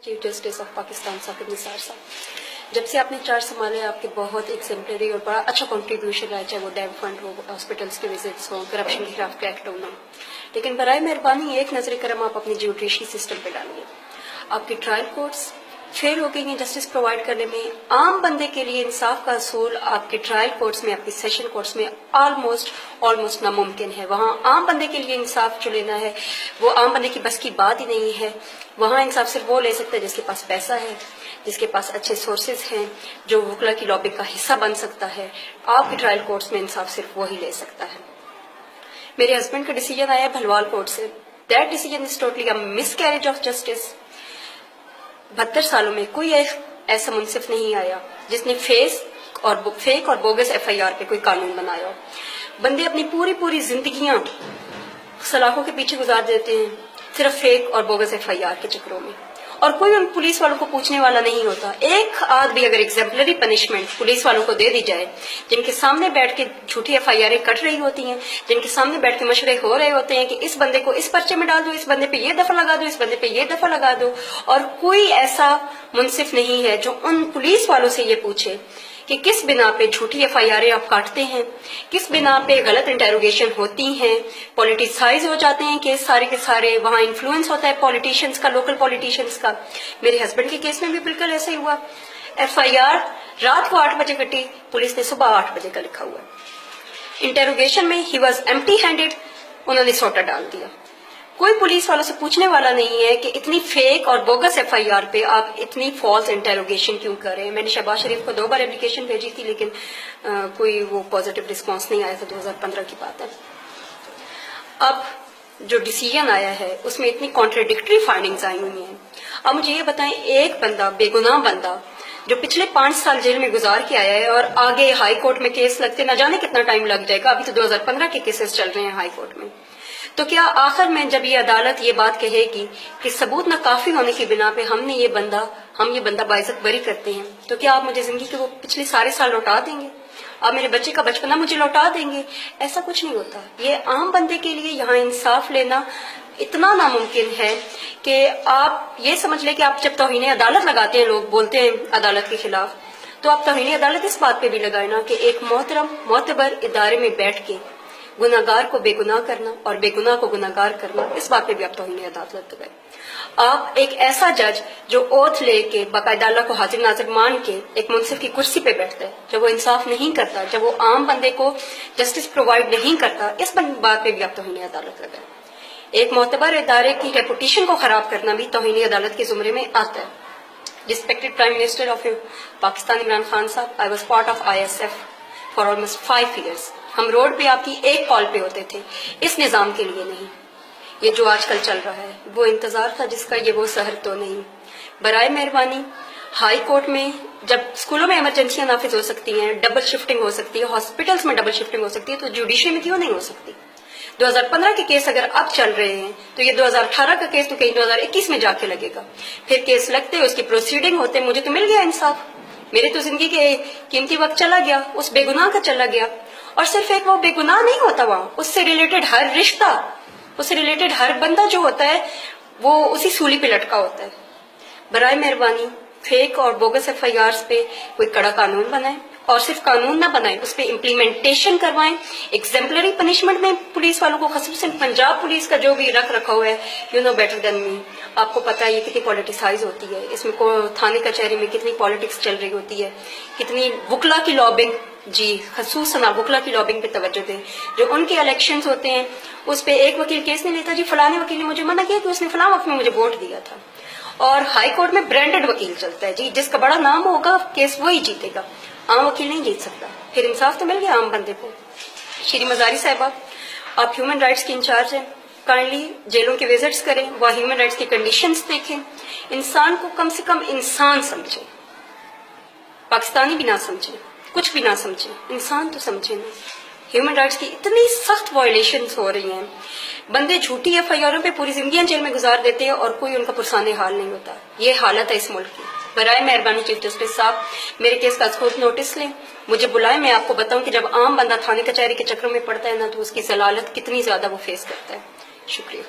Chief justice of Pakistan Saqib Nisar साहब, जब से आपने चार्ज संभाले आपके बहुत एग्जेम्पलरी और बड़ा अच्छा कंट्रीब्यूशन रहा है, चाहे वो डैम फंड हो, हॉस्पिटल्स के विजिट्स हो, करप्शन के खिलाफ क्रैकडाउन हो। लेकिन बराए मेहरबानी एक नजर करम आप अपनी जुडिशरी सिस्टम पे डालिए। आपकी ट्रायल कोर्ट्स फेल हो गई हैं जस्टिस प्रोवाइड करने में। आम बंदे के लिए इंसाफ का असूल आपके ट्रायल कोर्ट्स में, आपकी सेशन कोर्ट्स में ऑलमोस्ट नामुमकिन है। वहाँ आम बंदे के लिए इंसाफ जो लेना है वो आम बंदे की बस की बात ही नहीं है। वहाँ इंसाफ सिर्फ वो ले सकता है जिसके पास पैसा है, जिसके पास अच्छे सोर्सेज हैं, जो वकला की लॉबी का हिस्सा बन सकता है। आपके ट्रायल कोर्ट्स में इंसाफ सिर्फ वही ले सकता है। मेरे हस्बैंड का डिसीजन आया भलवाल कोर्ट से। That decision is totally a miscarriage of justice. 72 सालों में कोई ऐसा मुंसिफ नहीं आया जिसने फेक और बोगस FIR पे कोई कानून बनाया हो। बंदे अपनी पूरी जिंदगियां सलाखों के पीछे गुजार देते हैं सिर्फ फेक और बोगस FIR के चक्करों में, और कोई उन पुलिस वालों को पूछने वाला नहीं होता। एक आध भी अगर एग्जाम्पलरी पनिशमेंट पुलिस वालों को दे दी जाए, जिनके सामने बैठ के झूठी FIR कट रही होती हैं, जिनके सामने बैठ के मशवरे हो रहे होते हैं कि इस बंदे को इस पर्चे में डाल दो, इस बंदे पे ये दफा लगा दो, इस बंदे पे ये दफा लगा दो, और कोई ऐसा मुंसिफ नहीं है जो उन पुलिस वालों से ये पूछे कि किस बिना पे झूठी FIR आप काटते हैं, किस बिना पे गलत इंटेरोगेशन होती हैं, पॉलिटिसाइज हो जाते हैं केस सारे के सारे, वहां इन्फ्लुएंस होता है पॉलिटिशियंस का, लोकल पॉलिटिशियंस का। मेरे हस्बैंड के केस में भी बिल्कुल ऐसा ही हुआ। FIR रात को 8 बजे कटी, पुलिस ने सुबह 8 बजे का लिखा हुआ। इंटेरोगेशन में ही वॉज एम्प्टी हैंडेड, उन्होंने सोटा डाल दिया। कोई पुलिस वालों से पूछने वाला नहीं है कि इतनी फेक और बोगस FIR पे आप इतनी फॉल्स इंटेरोगेशन क्यों कर रहे हैं। मैंने शहबाज शरीफ को 2 बार एप्लीकेशन भेजी थी, लेकिन कोई वो पॉजिटिव रिस्पांस नहीं आया था। 2015 की बात है। अब जो डिसीजन आया है उसमें इतनी कॉन्ट्राडिक्टरी फाइंडिंग्स आई हुई हैं। अब मुझे ये बताएं, एक बंदा, बेगुनाह बंदा जो पिछले 5 साल जेल में गुजार के आया है और आगे हाई कोर्ट में केस लगते न जाने कितना टाइम लग जाएगा, अभी तो 2015 के केसेस चल रहे हैं हाई कोर्ट में, तो क्या आखिर में जब ये अदालत ये बात कहेगी कि सबूत न काफी होने की बिना पे हम ये बंदा बाइज्जत बरी करते हैं, तो क्या आप मुझे जिंदगी के वो पिछले सारे साल लौटा देंगे? आप मेरे बच्चे का बचपना मुझे लौटा देंगे? ऐसा कुछ नहीं होता। ये आम बंदे के लिए यहाँ इंसाफ लेना इतना नामुमकिन है कि आप ये समझ लें कि आप जब तौहीन अदालत लगाते हैं, लोग बोलते हैं अदालत के खिलाफ, तो आप तौहीन अदालत इस बात पे भी लगाए ना कि एक मोहतरम मोतबर इदारे में बैठ के गुनाहगार को बेगुनाह करना और बेगुनाह को गुनाहगार करना, इस बात पे भी आप तौहीन अदालत लगाए। आप एक ऐसा जज जो ओथ लेके बाकायदा अल्लाह को हाजिर नाजिर मान के एक मुंसिफ की कुर्सी पे बैठता है, जब वो इंसाफ नहीं करता, जब वो आम बंदे को जस्टिस प्रोवाइड नहीं करता, इस बात पे भी आप तौहीन अदालत लगाए। एक मोतबर इदारे की रेपुटेशन को खराब करना भी तौहीन अदालत के जुमरे में आता है। Respected prime minister of Pakistan Imran Khan साहब, I was part of ISF for almost 5 years। हम रोड पे आपकी एक कॉल पे होते थे, इस निजाम के लिए नहीं। ये जो आजकल चल रहा है वो इंतजार था जिसका ये वो सहर तो नहीं। बराए मेहरबानी, हाई कोर्ट में जब स्कूलों में इमरजेंसियां नाफिज हो सकती हैं, डबल शिफ्टिंग हो सकती है, हॉस्पिटल्स में डबल शिफ्टिंग हो सकती है, तो जुडिशरी में क्यों नहीं हो सकती? 2015 के केस अगर अब चल रहे हैं तो ये 2018 का केस तो कहीं 2021 में जाके लगेगा। फिर केस लगते, उसकी प्रोसीडिंग होते, मुझे तो मिल गया इंसाफ, मेरे तो जिंदगी के कीमती वक्त चला गया, उस बेगुनाह का चला गया। और सिर्फ एक वो बेगुनाह नहीं होता, वहां उससे रिलेटेड हर रिश्ता, उससे रिलेटेड हर बंदा जो होता है वो उसी सूली पे लटका होता है। बराए मेहरबानी फेक और बोगस FIRs पे कोई कड़ा कानून बनाए, और सिर्फ कानून ना बनाए, उस पर इम्प्लीमेंटेशन करवाएं। एग्जाम्पलरी पनिशमेंट में पुलिस वालों को, खसूसन पंजाब पुलिस का जो भी रख रखा हुआ है, you know better than me, आपको पता है ये कितनी पॉलिटिसाइज होती है, इसमें थाने कचहरी में कितनी पॉलिटिक्स चल रही होती है, कितनी वकला की लॉबिंग, जी खसूसन आप वकला की लॉबिंग पे तवज्जो दें। जो उनके इलेक्शंस होते हैं उस पे एक वकील केस नहीं लेता, जी फलाने वकील ने मुझे मना किया कि उसने फलां वक्त में मुझे वोट दिया था। और हाई कोर्ट में ब्रांडेड वकील चलता है, जी जिसका बड़ा नाम होगा केस वही जीतेगा, आम वकील नहीं जीत सकता। फिर इंसाफ तो मिल गया आम बंदे को। श्री मजारी साहिबा, आप ह्यूमन राइट्स की इंचार्ज हैं, काइंडली जेलों के विजिट्स करें, वह ह्यूमन राइट्स की कंडीशंस देखें, इंसान को कम से कम इंसान समझें, पाकिस्तानी भी ना समझें, कुछ भी ना समझें, इंसान तो समझें ना। ह्यूमन राइट्स की इतनी सख्त वायलेशंस हो रही हैं, बंदे झूठी FIRों पे पूरी जिंदगी जेल में गुजार देते हैं और कोई उनका पुरसाने हाल नहीं होता। ये हालत है इस मुल्क की। बराए मेहरबानी चीफ जस्टिस साहब, मेरे केस का खुद नोटिस लें, मुझे बुलाएं, मैं आपको बताऊं कि जब आम बंदा थाने कचहरी के चक्रों में पड़ता है ना, तो उसकी जलालत कितनी ज्यादा वो फेस करता है। शुक्रिया।